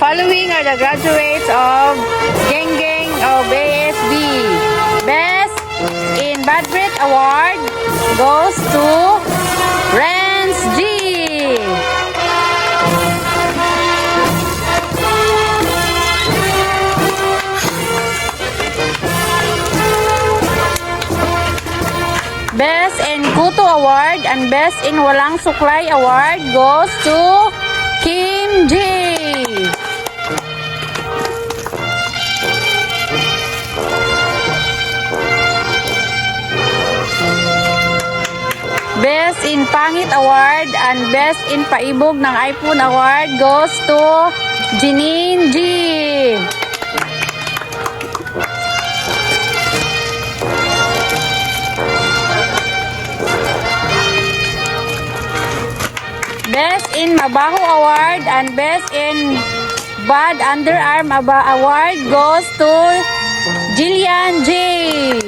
following are the graduates of Geng Geng of ASB. Best in Bad Breath Award goes to Renz G. Best in Kuto Award and Best in Walang Suklay Award goes to Kim G. Best in Pangit Award and Best in Paibog ng iPhone Award goes to Janine G. Best in Mabaho Award and Best in Bad Underarm Award goes to Jillian J.